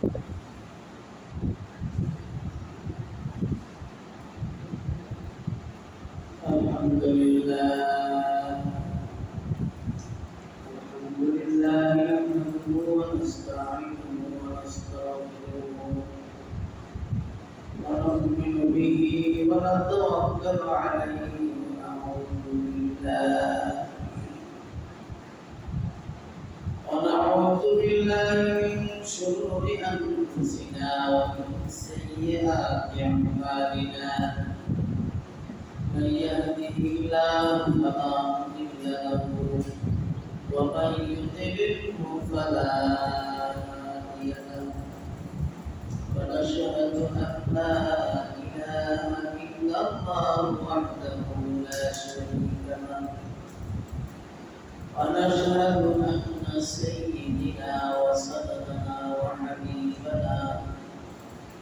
الحمد لله نحمده ونستعينه ونستغفره ونؤمن به ونتوكل عليه ونعوذ بالله من شرور أنفسنا ومن سيئات أعمالنا من يهده الله فلا مضل له ومن يضلله فلا هادي له ونشهد أن لا إله إلا الله وحده لا شريك له ونشهد أن سيدنا وسندنا وحبيبنا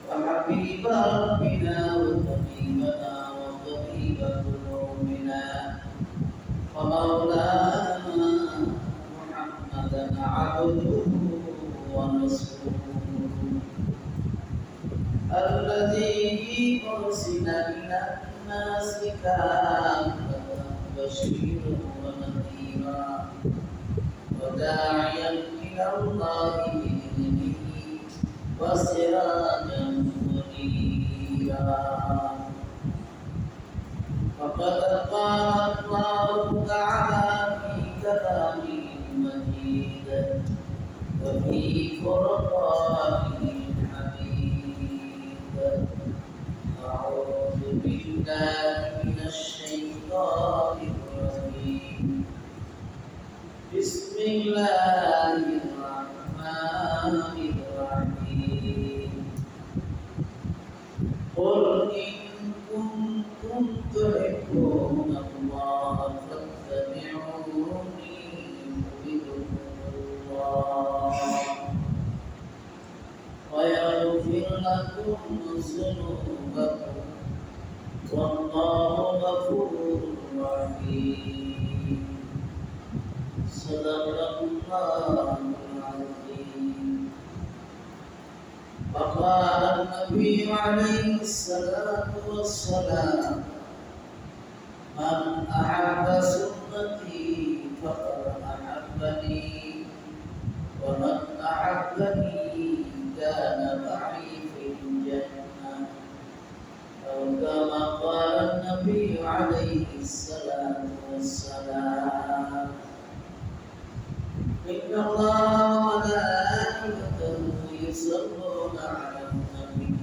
وحبيب ربنا وطبيبنا وطبيب قلوبنا ومولانا محمدا عبده ورسوله الذي أرسل إلى الناس كافة بشيرا ونذيرا وداعيا إلى الله بإذنه وسراجا منيرا فقد قال الله تعالى في كلامه المجيد وفي فرقانه الحميد أعوذ بالله من الشيطان الرجيم بسم الله الرحمن الرحيم قل إن كنتم تحبون الله فاتبعوني يحببكم الله ويغفر لكم ذنوبكم والله غفور رحيم صدق الله العظيم وقال النبي عليه الصلاة والسلام من أحب سنتي فقد أحبني ومن أحبني كان معي في الجنة أو كما قال النبي عليه الصلاة والسلام إن الله وملائكته يصلون على النبي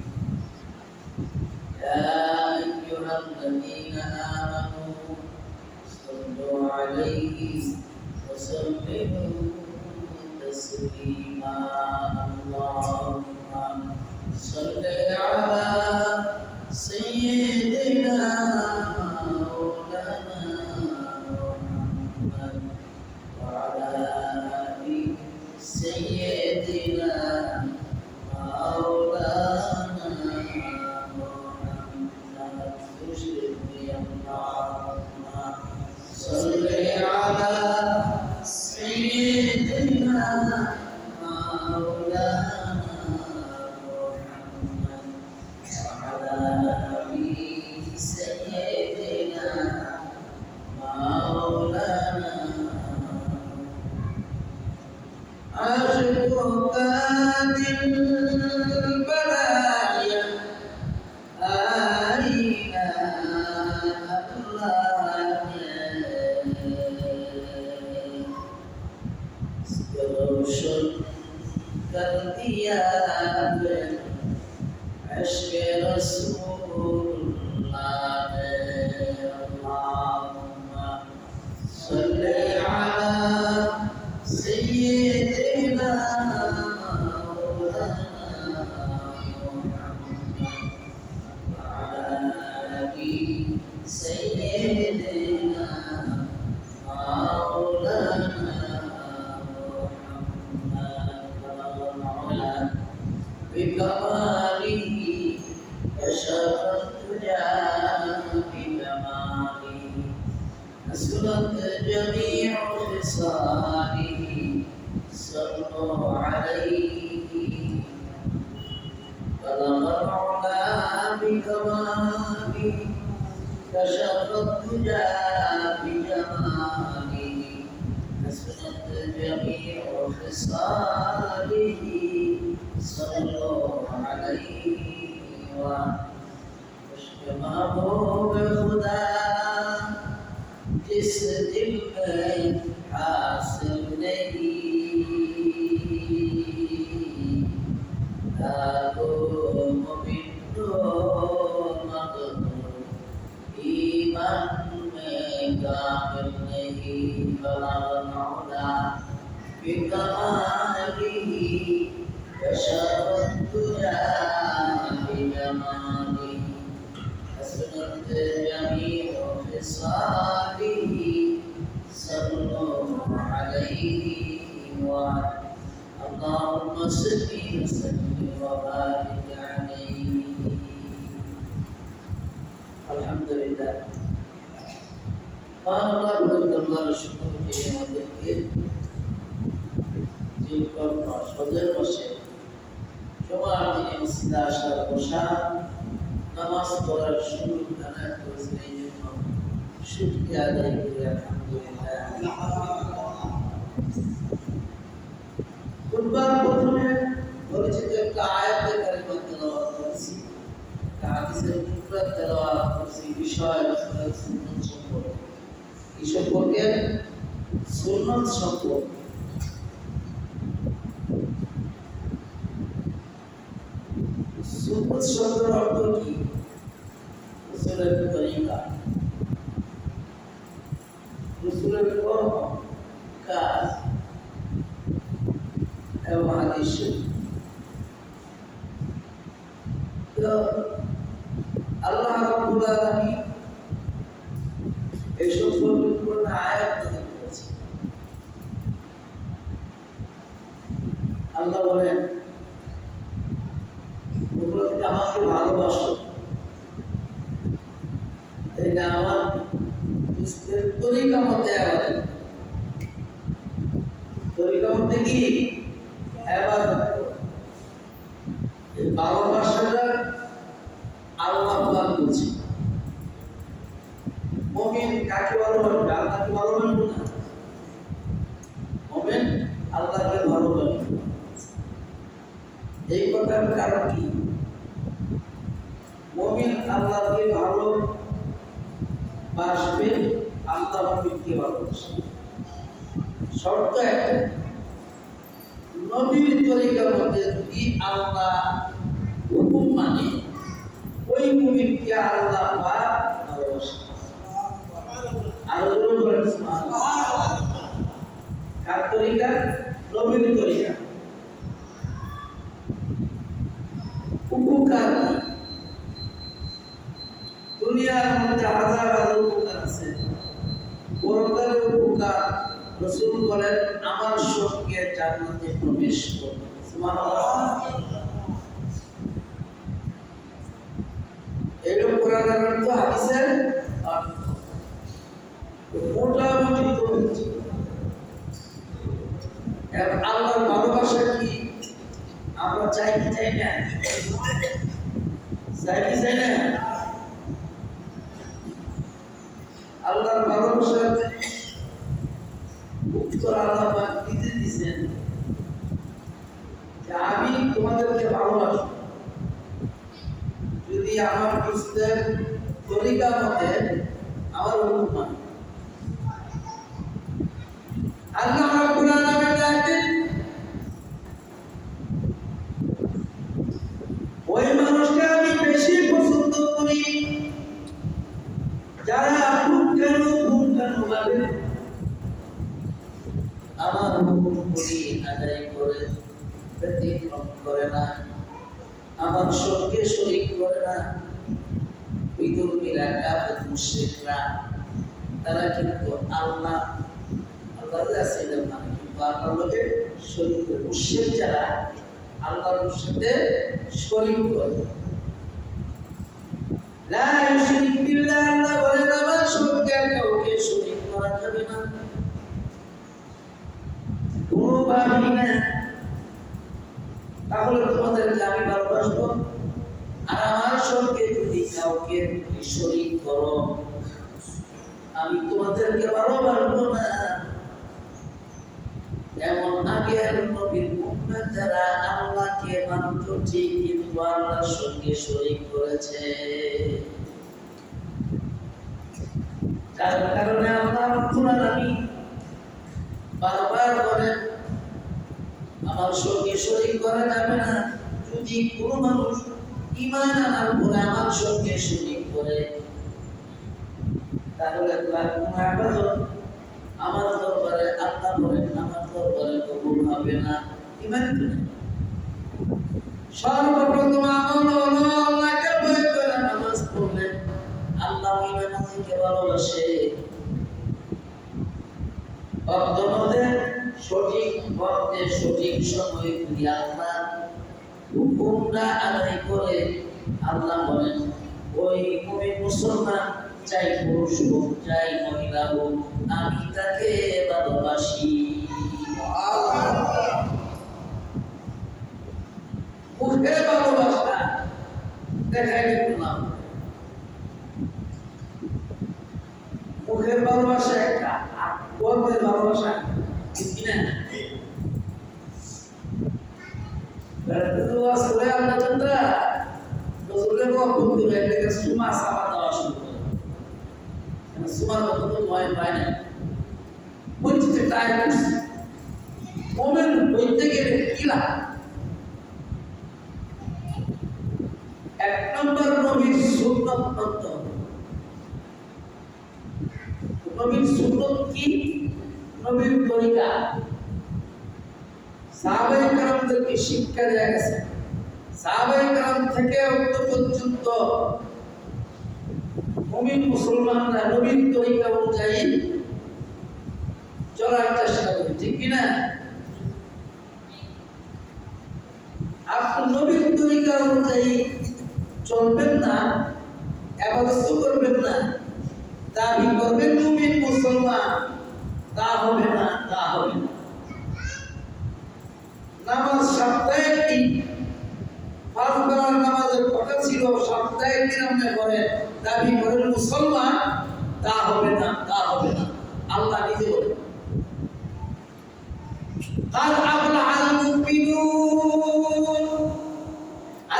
يا أيها الذين آمنوا صلوا عليه وسلموا تسليما اللهم صل على سيدنا مولانا محمد وعلى آل سيدنا مولانا محمد اللهم صل على سيدنا مولانا محمد وعلى آل سيدنا مولانا أشكرك بالبلايا علينا الله سكروشن كالدياب عشق رسول الله اللهم صل على سيدنا مولانا محمد وعلى آل سيدنا مولانا محمد بكماله كشف الدجى بجماله أسرت جميع خصاله صلوا عليه كشف الدجى بجماله حسنت جميع خصاله صلوا عليه وسلم محبوب خدا जिस दिल में हासिल नहीं ताको मुबिन्नो मगनूर ईमान में कामिल नहीं बलग मौला बिकमालिही कशफ़त दुजा बिजमालिही हसनत जमीउ خصاله صلوا عليه اللهم صل وسلم وبارك عليه الحمد لله قال الله الله الشكر في আমাদেরকে যে সজের বসে সবার দিনে মসজিদে আসার বসা নামাজ পড়ার সুযোগ দান করেছেন এই জন্য শুকরিয়া আদায় করি আলহামদুলিল্লাহ। কুরবান প্রথমে বলেছি যে একটা আয়াতে কারিমা তেলাওয়াত করেছি, একটা হাদিসের টুকরা তেলাওয়াত করেছি, বিষয় সুন্নাত সম্পর্কে, এই সম্পর্কে সুন্নাত সম্পর্কে সুন্নাত শব্দের অর্থ কি? রাসূলের তরিকা, রাসূলের কর্ম কাজ এবং হাদিস। তো আল্লাহ রাব্বুল আলামিন এই সম্পর্কে কোন আয়াত নাযিল করেছেন। আল্লাহ বলেন তোমরা যদি আমাকে ভালোবাসো তাহলে আমার তরিকা মতে আবাদত, তরিকা মতে কি ইবাদত করো। এই ভালোবাসাটা আল্লাহ পাক বলছেন। মুমিন কাকে ভালোবাসবে? আল্লাহকে ভালোবাসবে না? মুমিন আল্লাহকে ভালোবাসবে। এই কথার কারণ কি? মুমিন আল্লাহকে ভালোবাসবে, আল্লাহ মুমিনকে ভালোবাসবে। শর্ত একটা, নবীর তরিকার মধ্যে যদি আল্লাহ হুকুম মানে ওই মুমিনকে আল্লাহ পাক ভালোবাসে। আর কার তরিকা? নবীর তরিকা। উপকার দুনিয়ার মধ্যে হাজার হাজার উপকার আছে, পরকালের উপকার রাসূল বলেন আমার সঙ্গে জান্নাতে প্রবেশ করবে। সুবহানাল্লাহ। এরকম কোরআনের অর্থ, হাদিসের অর্থ মোটামুটি তো হচ্ছে। আল্লাহর ভালোবাসা কি আমরা চাই কি চাই না? চাই কি চাই না? আল্লাহর ভালোবাসার উত্তর আল্লাহ পাক দিতে দিয়েছেন যে আমি তোমাদেরকে ভালোবাসি যদি আমার দুস্থের তরিকা মতে আমার হুকুম মানে। আল্লাহ রাব্বুল আলামিন ডাকেন ওই মানুষকে আমি বেশি পছন্দ করি যারা ভাবে আমার হুকুমগুলি আদায় করে ব্যতিক্রম করে না, আমার সঙ্গে শরীক করে না। বিধর্মীরা, কাফের মুশরিকরা তারা কিন্তু আল্লাহর কাছে মানে কিন্তু আল্লাহর লগে শরীক করে। মুশরিক যারা আল্লাহর সাথে শরীক করে, লা ইউশরিক বিল্লাহ, আল্লাহ বলেন আমার সঙ্গে কাউকে শরীক করা যাবে না, কোনোভাবেই না। তাহলে তোমাদেরকে আমি ভালোবাসবো। আর আমার সঙ্গে যদি কাউকে শরীক করো, আমি তোমাদেরকে ভালোবাসবো না। এমন আগের নবীর উম্মতেরা আল্লাহকে মানত ঠিক, কিন্তু আল্লাহর সঙ্গে শরীক করেছে। যার কারণে আল্লাহ রাব্বুল আলামিন বারবার বলেন, আমার সঙ্গে শরীক করা যাবে না। যদি কোনো মানুষ ঈমান আনার পরে আমার সঙ্গে শরীক করে, তাহলে তার কোনো ইবাদত আমার দরবারে, আল্লাহ বলেন, আমার দরবারে কবুল হবে না। ঈমান নেই। সর্বপ্রথম আমল হলো আল্লাহকে ভয় করে নামাজ পড়লে আল্লাহ ওই নামাজীকে ভালোবাসে। ভক্তদের সঠিক ভক্তে সঠিক সময় যদি আল্লাহ হুকুমটা আদায় করে, আল্লাহ বলেন ওই মুমিন মুসলমান, চাই পুরুষ হোক চাই মহিলা হোক, আমি তাকে ভালোবাসি। মুখে ভালোবাসা দেখাই দিলাম, মুখের ভালোবাসা একটা, আর কর্মের ভালোবাসা ঠিক না? এক নম্বর নবীর সুন্নাত মানতে হবে। নবীর সুন্নাত কি? নবীর তরিকা। সাহাবায়ে কেরামদেরকে শিক্ষা দেয়া গেছে। সাহাবায়ে কেরাম থেকে উক্ত পর্যন্ত মুমিন মুসলমানরা নবীর তরিকা অনুযায়ী চলার চেষ্টা করে, ঠিক কিনা? আপনি নবীর তরিকা অনুযায়ী চলবেন না, ইবাদত করবেন না, দাবি করবেন মুমিন মুসলমান, তা হবে না, তা হবে না। নামাজ সপ্তাহে দিন, পাঁচ বেলার নামাজের কথা ছিল, সপ্তাহে দিন আপনি করেন, দাবি করেন মুসলমান, তা হবে না, তা হবে না। আল্লাহ নিজে বলেন, قد أفلح المؤمنون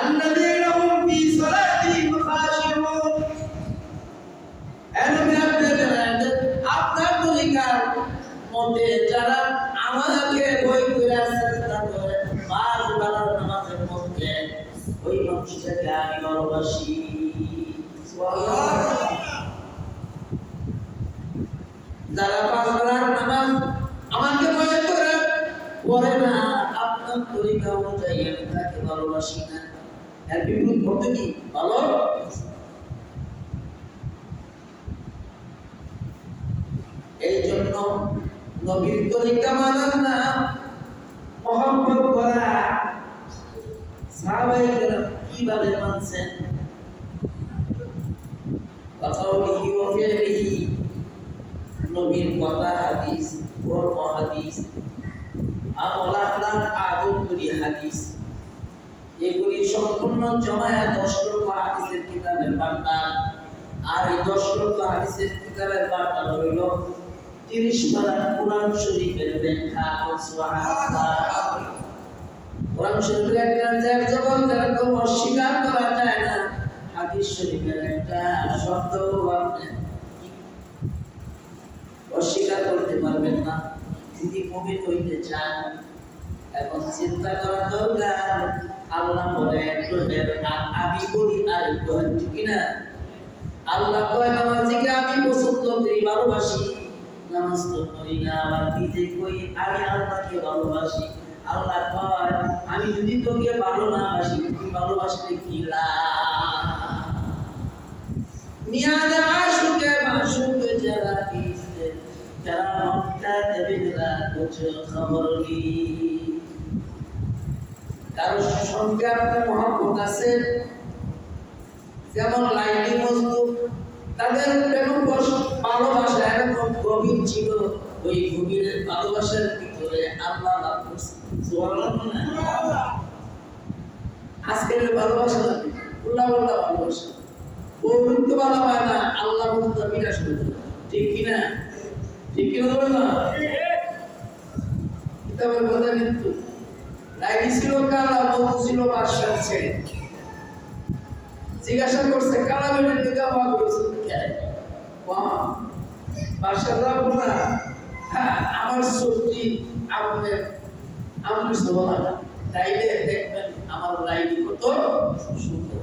الذين هم في صلاتهم خاشعون। আপনার তরিকার মধ্যে যারা আমাকে ভয় করে চেষ্টা করে, পাঁচ বেলার নামাজের মধ্যে ওই মানুষটাকে আমি ভালোবাসি। যারা পাঁচ বেলার নামাজ আমাকে ভয় করে পড়ে না, আপনার তরিকা অনুযায়ী আমি তাকে ভালোবাসি না। এর বিপরীত ঘটে কি? ভালো। এই জন্য নবীর তরিকা মানার নাম মহব্বত করা। সাহাবায়ে কেরাম কিভাবে মানছেন? ওয়াকাউলিহি ওয়া ফি'লিহি, নবীর কথা হাদিস, কর্ম হাদিস, আমল আখলাক আদবগুলি হাদিস, এগুলি সম্পূর্ণ জমায়া 10 লক্ষ হাদিসের কিতাবের বান্ডাল। আর এই 10 লক্ষ হাদিসের কিতাবের বান্ডাল হইল 30 পারা কুরআন শরীফের ব্যাখ্যা। সুবহানাল্লাহ। কুরআন শরীফের একটা জবাব যেরকম অস্বীকার করা যায় না, হাদিস শরীফের একটা শব্দ আপনি অস্বীকার করতে পারবেন না যদি মুমিন হইতে চান। এখন চিন্তা করা দরকার, আল্লাহ বলে আমি বলি আর ঠিক না? আল্লাহ কয় নামাজীকে আমি পছন্দ করি, ভালোবাসি, নামাজ তো করি না, আবার নিজে কই আমি আল্লাহকে ভালোবাসি। আল্লাহ কয় আমি যদি তোকে ভালো না বাসি, তুই ভালোবাসলে কি লাভ? নিয়াদে আশুকে মাশুকে যারা কিসে যারা মক্কা দেবে না কুছ খবর নি। কারো সঙ্গে আপনার মহব্বত আছে, যেমন লাইনি মজদুর, তাদের প্রেম ভালোবাসা এরকম গভীর ছিল, ওই গভীর ভালোবাসার ভিতরে আল্লাহ লাভ করছে। সুবহানাল্লাহ। আজকের ভালোবাসা না, উল্লাহ উল্লাহ ভালোবাসা, ও কিন্তু ভালো হয় না, আল্লাহ বলতে বিনাশ করতে ঠিক কিনা? ঠিক কিনা বলে না? কিতাবের কথা কিন্তু লাইটি ছিল কালা, বন্ধু ছিল বাদশার ছেলে। জিজ্ঞাসা করছে কালা বেলের দিকে আমার বলছে বাদশা যাবো না, হ্যাঁ আমার সবজি আপনার আমার সবাই তাইলে দেখবেন আমার লাইটি কত সুন্দর।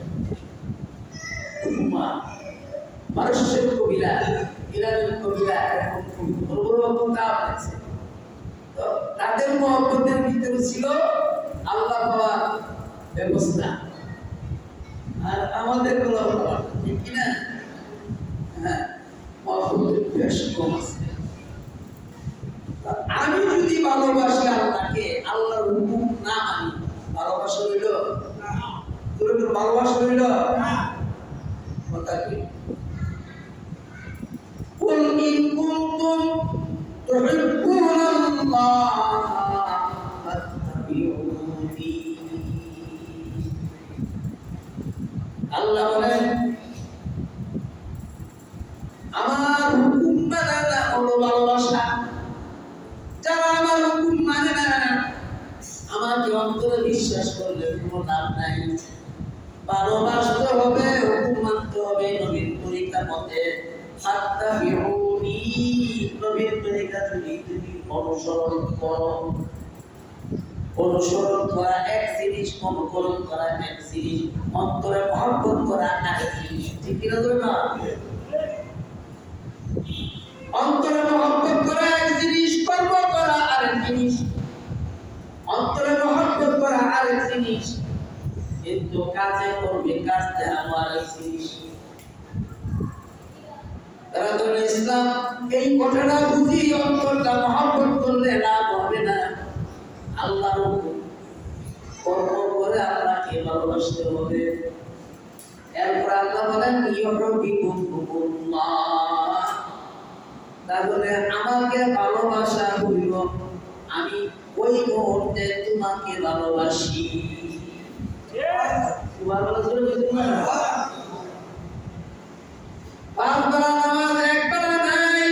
মানুষের কবিরা, ইরানের কবিরা এরকম বড় বড় কাপ আছে, তো তাদের মহব্বতের ভিতরে ছিল আল্লাহ পাওয়ার ব্যবস্থা, আর আমাদের গুলো ঠিক কিনা? হ্যাঁ, মহব্বতের বেশ কম আছে। আমি যদি ভালোবাসি আল্লাহকে, আল্লাহর হুকুম না মানি, ভালোবাসা হইল না? ভালোবাসা হইল না? কথা কি? قل إن كنتم تحبون الله فاتبعوني। আল্লাহ বলেন আমার হুকুম মানা না হলো ভালোবাসা। যারা আমার হুকুম মানে না, আমাকে অন্তরে বিশ্বাস করলে কোনো লাভ নাই। ভালোবাসতে হবে, হুকুম মানতে হবে নবীর তরিকা মতে। ফাত্তাবিউনি, নবীর তরিকা যদি তুমি অনুসরণ করো, অনুসরণ করা এক জিনিস, অনুকরণ করা এক জিনিস, অন্তরে মহব্বত করা আরেক জিনিস। ঠিক কিনা ধরে না? অন্তরে মহব্বত করা এক জিনিস, কর্ম করা আরেক জিনিস। অন্তরে মহব্বত করা আরেক জিনিস, কিন্তু কাজে করবে, কাজ দেখানো আরেক জিনিস। তারা তো ইসলাম এই কথাটা বুঝি অন্তরটা মহব্বত করলে লাভ হবে না। আল্লাহর হুকুম কর্ম করে আল্লাহকে ভালোবাসতে হবে। এরপর আল্লাহ বলেন ইউহিব্বুকুমুল্লাহ, তাহলে আমাকে ভালোবাসা হইল আমি ওই মুহূর্তে তোমাকে ভালোবাসি। পাঁচ বেলা নামাজ একবেলা নাই,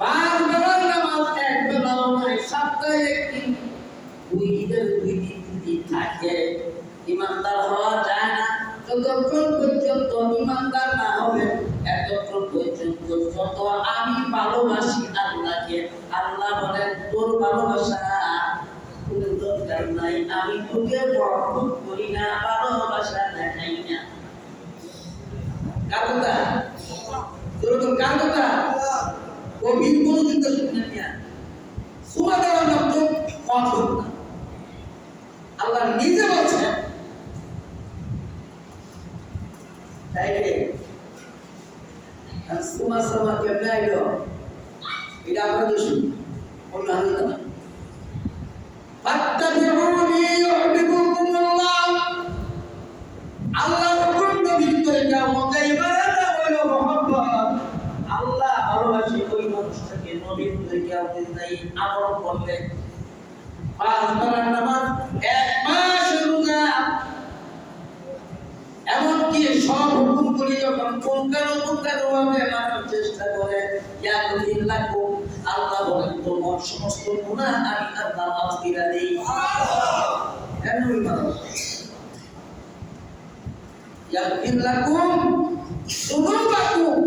পাঁচ বেলার নামাজ একবেলাও নাই, সপ্তাহে একদিন, দুই ঈদের দুই দিন যদি থাকে ইমানদার হওয়া যায় না। যতক্ষণ পর্যন্ত ইমানদার না হবে, এতক্ষণ পর্যন্ত যত আমি ভালোবাসি আল্লাহকে, আল্লাহ বলেন তোর ভালোবাসা কোনো দরকার নাই, আমি তোকে মহব্বত করি না, ভালোবাসা দেখাই না। কার কথা? তোর কার কথা? কবির মনোযোগ শুনলেন না, সুমা দেওয়ার নাম তো মহব্বত না। আল্লাহ নিজে বলছেন, তাইলে সুমা সামা কেমনে আইলো এটা আপনাদের শুনুন। অন্য হাতে না, ফাত্তাবিউনি ইউহিব্বুকুমুল্লাহ, আল্লাহর হুকুম নবীর তরিকা মতে ইবাদত হলো মহব্বত। আল্লাহ ভালোবাসে ওই মানুষটাকে নবীর তরিকা অনুযায়ী আমল করলে। পাঁচ বেলার নামাজ, এক মাস রোজা, এমনকি সব হুকুম করি যখন কোনকারো ভাবে মানার চেষ্টা করে, আল্লাহ বলেন তোমার সমস্ত গুনাহ আমি আল্লাহ মাফ করে দেই। এমনই মানুষ ইয়াগফির লাকুম যুনুবাকুম,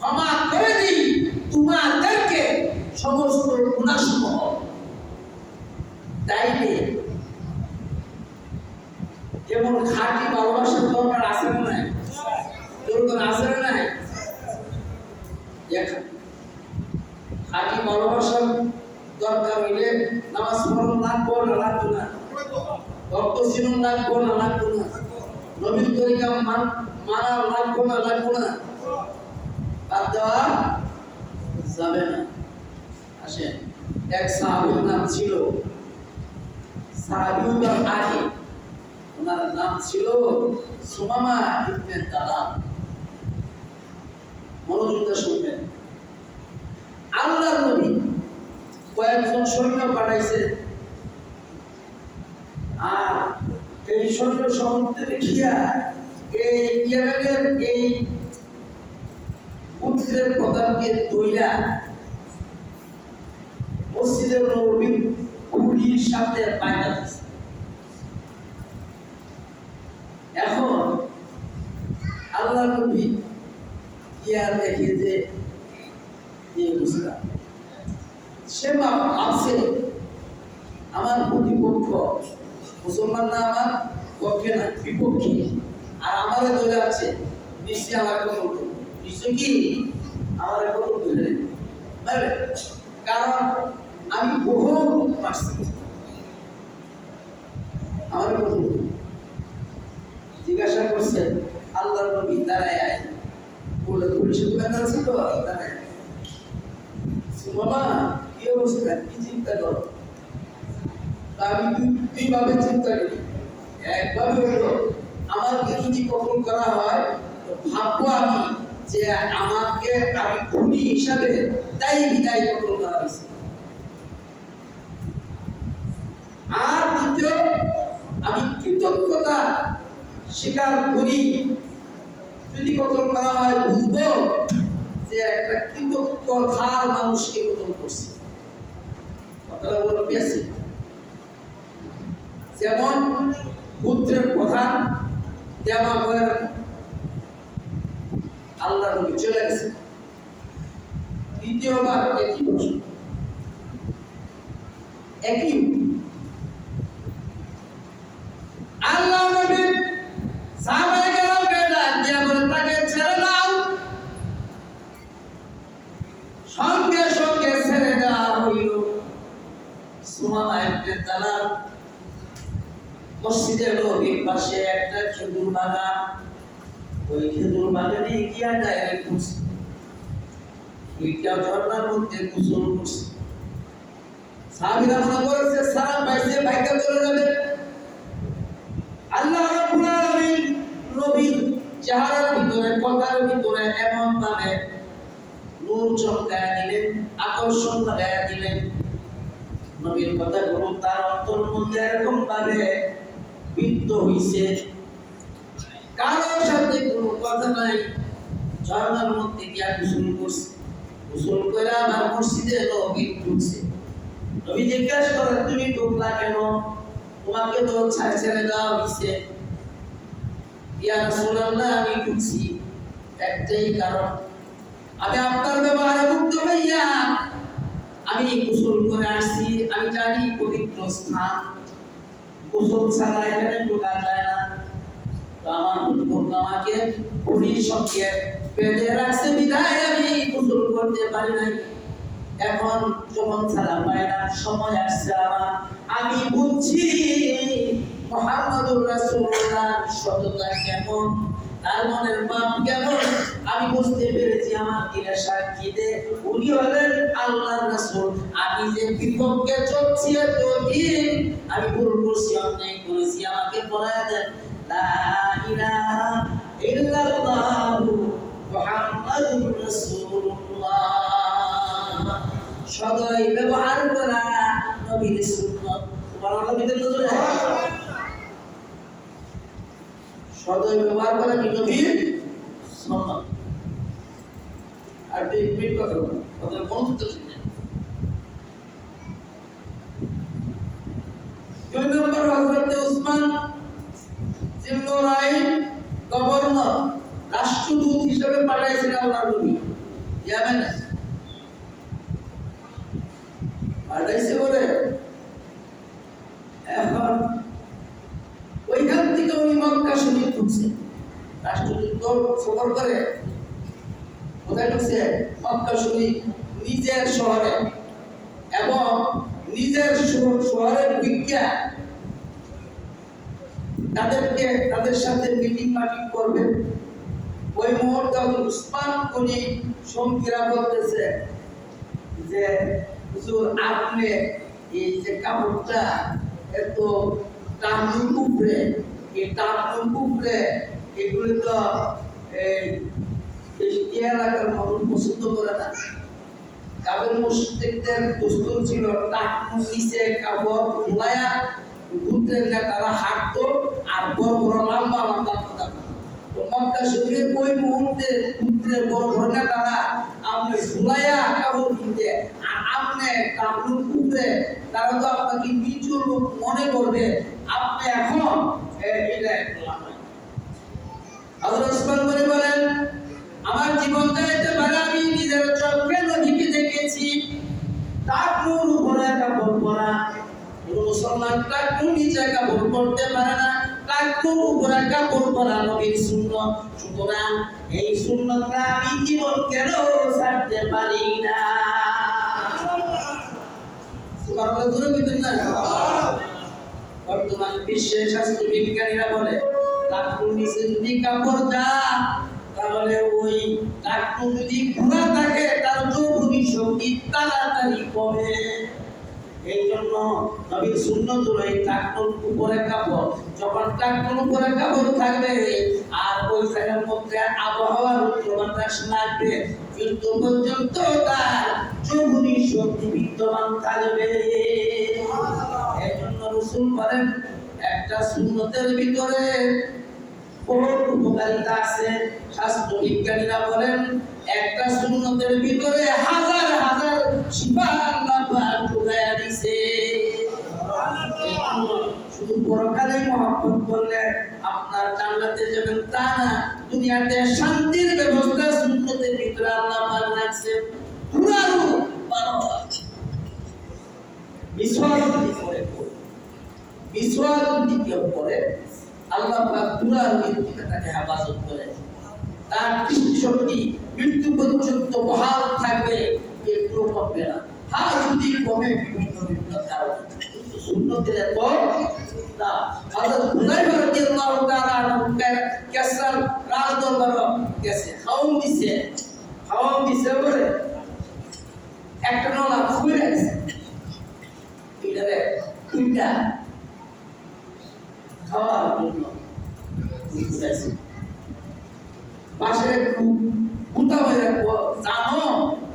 ক্ষমা করে দিই তোমাদেরকে সমস্ত গুনাহসমূহ। তাইলে যেমন খাঁটি ভালোবাসার দরকার আছে না নাই? দরকার আছে না নাই? খাঁটি ভালোবাসার দরকার হইলে নামাজ পড়া লাগবো না লাগতো না? ভক্ত ছিলন লাগবো না লাগতো না? নবীর তরিকা মানা লাগবো না লাগবো না? বাদ দেওয়া যাবে না। আসেন, এক সাহাবীর নাম ছিল, সাহাবীর আগে ওনার নাম ছিল সুমামা ইবনে দালাল। মনোযোগ শুনবেন। আল্লাহর নবী কয়েকজন সৈন্য পাঠাইছে, আর এই সৈন্য সমুদ্রে দেখিয়া এই ইয়েমেনের এই পুত্রের প্রধানকে দইরা মসজিদের নববীর খুঁড়ির সাথে বাইনা দিছে। এখন আল্লাহ নবী ইয়া দেখে যে এই অবস্থা, সে ভাবছে আমার প্রতিপক্ষ মুসলমান না, আমার পক্ষে না, বিপক্ষে, আর আমারে ধরে আছে, নিশ্চয়ই আমার কতল করবে, নিশ্চয় কি আমার কতল ধরে নেবে, কারণ আমি বহু মারছি, আমার কতল জিজ্ঞাসা করছে আল্লাহর নবী দাঁড়ায় আয়, বলে পুলিশের দোকানে আছে তো দাঁড়ায়, বাবা কি অবস্থা, কি চিন্তা করো? আমি দুইভাবে চিন্তা করি, একভাবে হলো আমাকে যদি কতল করা হয় ভাববো আমি যে আমাকে আমি খুনি হিসাবে তাই বিদায় কতল করা হয়েছে, আর দ্বিতীয় আমি কৃতজ্ঞতা স্বীকার করি, যদি কতল করা হয় বুঝবো যে একটা কৃতজ্ঞ খার মানুষকে কতল করছে। কথাটা বলো পেয়েছি, যেমন পুত্রের প্রধান দেওয়া করে আল্লাহ নবী চলে গেছে, দ্বিতীয়বার একই প্রশ্ন, একই আল্লাহ নবী সাহাবায়ে কেরামকে ডাক দিয়া বলে তাকে ছেড়ে দাও, সঙ্গে সঙ্গে ছেড়ে দেওয়া হইল। সুমামা ইবনে তালাল মসজিদের নববীর পাশে একটা খেজুর বাগান, ওই খেজুর বাগানে গিয়া ডাইরেক্ট ঘুরছে, ওইটা ঝর্ণার মধ্যে গোসল করছে। সাহাবীরা মনে করেছে সারা পাইছে ভাইকা চলে যাবে, আল্লাহ রাব্বুল আলামিন নবীর চেহারার ভিতরে কথার ভিতরে এমন ভাবে নূর চমকায়া দিলেন, আকর্ষণ লাগায়া দিলেন, নবীর কথাগুলো তার অন্তর মধ্যে এরকম ভাবে বিদ্ধ হইছে, কারোর সাথে কোনো কথা নাই, ঝর্ণার মধ্যে গিয়া গোসল করছে, গোসল করে আমার মসজিদে নবী ঢুকছে। নবী জিজ্ঞাসা করেন তুমি ঢুকলা কেন, তোমাকে তো ছেড়ে দেওয়া হয়েছে। ইয়া রাসূলুল্লাহ আমি ঢুকছি একটাই কারণ, আমি আপনার ব্যবহারে মুগ্ধ হইয়া আমি গোসল করে আসছি, আমি জানি পবিত্র স্থান, গোসল ছাড়া এখানে ঢোকা যায় না, তো আমার হুজুর আমাকে পুলিশ সঙ্গে বেঁধে রাখছে বিধায় আমি গোসল করতে পারি নাই, এখন যখন ছাড়া পায় না সময় আসছে আমার, আমি বুঝছি মুহাম্মদুর রাসূলুল্লাহ সততা কেমন, তার মনের ভাব কেমন, আমি বুঝতে পেরেছি আমার দিনের সাক্ষী দে উনি হলেন আল্লাহর রাসূল, আমি যে বিপক্ষে চলছি এতদিন আমি ভুল করছি, অন্যায় করেছি, আমাকে বলায় দেন লা ইলাহা ইল্লাল্লাহু মুহাম্মাদুর রাসূলুল্লাহ, সদয় ব্যবহার করা নবীর সুন্নাত। সুবহানাল্লাহ, বিদের নজরে সদয় ব্যবহার করা কি নবীর সুন্নাত। আর রিপিট কথা বলো, ওদের বন্ধুত্ব শিখেন। 2 নম্বর হযরত উসমান জিন্নুরাইন গভর্নর, রাষ্ট্রদূত হিসেবে পাঠাইছিলেন আল্লাহর নবী ইয়ামেনে, পাঠাইছে বলে এখন ওইখান থেকে উনি মক্কা শরীফ ঢুকছে, রাষ্ট্রদূত সফর করে কোথায় ঢুকছে, মক্কা শরীফ নিজের শহরে, এবং নিজের শহরের বিজ্ঞান তাদের সাথে মিটিং করবে। ওই মুহূর্তে উসমান উনি সঙ্গীরা বলতেছে যে হুজুর আপনি এই যে কাপড়টা এত টানুর উপরে, এই টানুর উপরে এগুলো তো এই এলাকার মানুষ পছন্দ করে না, কাবের মুশরিকদের দস্তুর ছিল টাকুর নিচে কাপড় ঝুলায়া ঘুরতে তারা হাঁটতো আর বড় বড় লম্বা লম্বা কথা। মক্কা শরীফের ওই মুহূর্তে পুত্রের বড় ঘটনাটা আপনি সুলাইয়া কাবর কিনতে আর আপনি কাবুল পুত্রে তারা তো আপনাকে নিচু লোক মনে করবে আপনি এখন এটা করলাম হযরত ওসমান বলেন আমার জীবনটা এতে পারে আমি নিজের চোখে নবীকে দেখেছি তার নূর উপরে কাপড় পরা মুসলমান তার নিচে কাপড় পরতে পারে না তার উপরে কাপড় পরা নবীর সুন্নাত সুতরাং এই সুন্নাতটা আমি জীবন কেন ছাড়তে পারি না সুবহানাল্লাহ জোরে বলতেন না বর্তমান বিশ্বের স্বাস্থ্য বিজ্ঞানীরা বলে তার নিচে যদি কাপড় যা তাহলে ওই টাকনু যদি খোলা থাকে তার যৌবনী শক্তি তাড়াতাড়ি কমে এই জন্য নবীর সুন্নাত হলো এই টাকনুর উপরে কাপড় যখন টাকনুর উপরে কাপড় থাকবে আর ওই জায়গার মধ্যে আবহাওয়ার উত্তর বাতাস লাগবে কিন্তু পর্যন্ত তার যৌবনী শক্তি বিদ্যমান থাকবে এই জন্য রাসূল বলেন একটা সুন্নতের ভিতরে বহুত উপকারিতা আছে স্বাস্থ্য বিজ্ঞানীরা বলেন একটা সুন্নতের ভিতরে হাজার হাজার শিফা আল্লাহ পাক ঢুকায়া দিয়েছে শুধু পরকালে মহব্বত করলে আপনার জান্নাতে যাবেন তা না দুনিয়াতে শান্তির ব্যবস্থা সুন্নতের ভিতরে আল্লাহ পাক রাখছে পুরানো বিশ্বাস যদি করে আল্লাহ পাক পুরার মৃত্যুটাকে হেফাজত করে তার দৃষ্টিশক্তি মৃত্যু পর্যন্ত বহাল থাকবে একটু কমবে না হ্যাঁ যদি কমে বিভিন্ন কারণে সুন্নতের এত না হযরত হুযায়ফা রাদিয়াল্লাহু তাআলা আনহু কেসার রাজদরবার গেছে খাওন দিছে বলে একটা নলা খুলে গেছে এটারে তিনটা খাওয়ার জন্য পাশে একটু গুতা হয়ে রাখবো জানো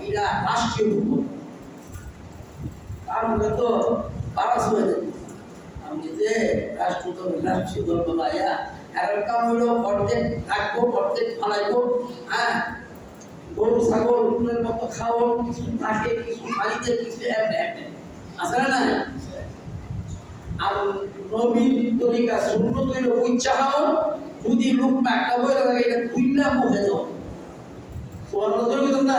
এটা রাষ্ট্রীয় ভূগোল তাহলে তো পারাস হয়ে যাবে আমি যে রাষ্ট্রীয় গল্প লাইয়া এর কাম হলো অর্ধেক থাকবো অর্ধেক ফালাইবো হ্যাঁ গরু ছাগল উটের মতো খাওয়া কিছু থাকে কিছু বাড়িতে কিছু আছে না আর নবীর তরিকা সুন্নত হইলো উচ্চাহন যদি লোক একটা বইলা লাগে এটা তুইলা মুখে দাও সুবহানাল্লাহ বলতেন না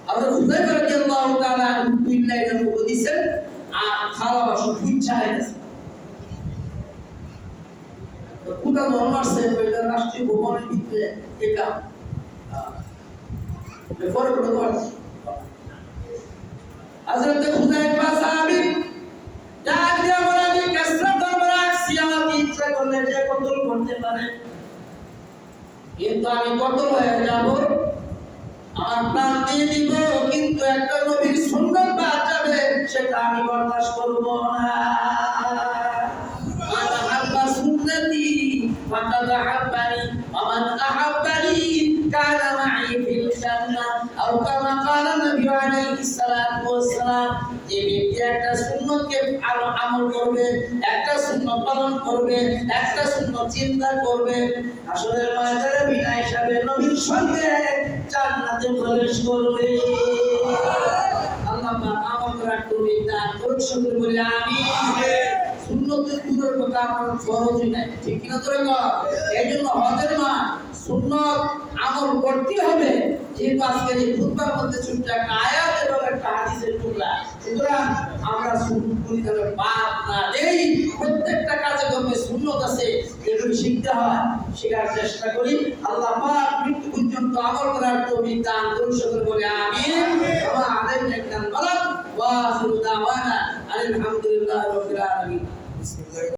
হযরত হুযায়ফা রাদিয়াল্লাহু তাআলা তুইলা এটা মুখে দিবেন আর খাওয়া বাসু উচ্চাহে গেছে তো কুটা ধর্মার্সে এটা রাষ্ট্রীয় ভবনের ভিতরে এটা পরে পরে হযরত হুযায়ফা সাহাবী কিন্তু আমি কতল হয়ে যাব আমার প্রাণ দিয়ে দিব কিন্তু একটা নবীর সুন্নাত বাদ যাবে সেটা আমি বরদাস্ত করব না আনা হাব্বা সুন্নতি ফাকাদ আহাব্বানি ওয়া মান আহাব্বানি কানা মাই ফিল জান্নাহ আও কামা ক্বালা নবী আলাইহিস সালাতু ওয়াস সালাম যে ব্যক্তি একটা সুন্নতকে আমল করবে একটা সুন্নত পালন করবে একটা সুন্নত চিন্তা করবে আসলে ময়দানে বিনা হিসাবে নবীর সঙ্গে জান্নাতে প্রবেশ করবে আল্লাহ পাক আমাদের তৌফিক দান করুন সকলে বলি আমিন সুন্নতের দূরের কথা আমার ফরজই নাই ঠিক কি না তোরে কর এইজন্য হজের মা সুন্নত আমল করতে হবে যে আজকে যে খুতবার মধ্যে ছোট্ট একটা আয়াত এবং একটা হাদিসের টুকরা সুতরাং আমরা সুন্নতগুলি যেন বাদ না দেই প্রত্যেকটা কাজে কর্মে সুন্নত আছে এগুলো শিখতে হয় শেখার চেষ্টা করি আল্লাহ পাক মৃত্যু পর্যন্ত আমল করার তৌফিক দান করুন সকলে বলে আমিন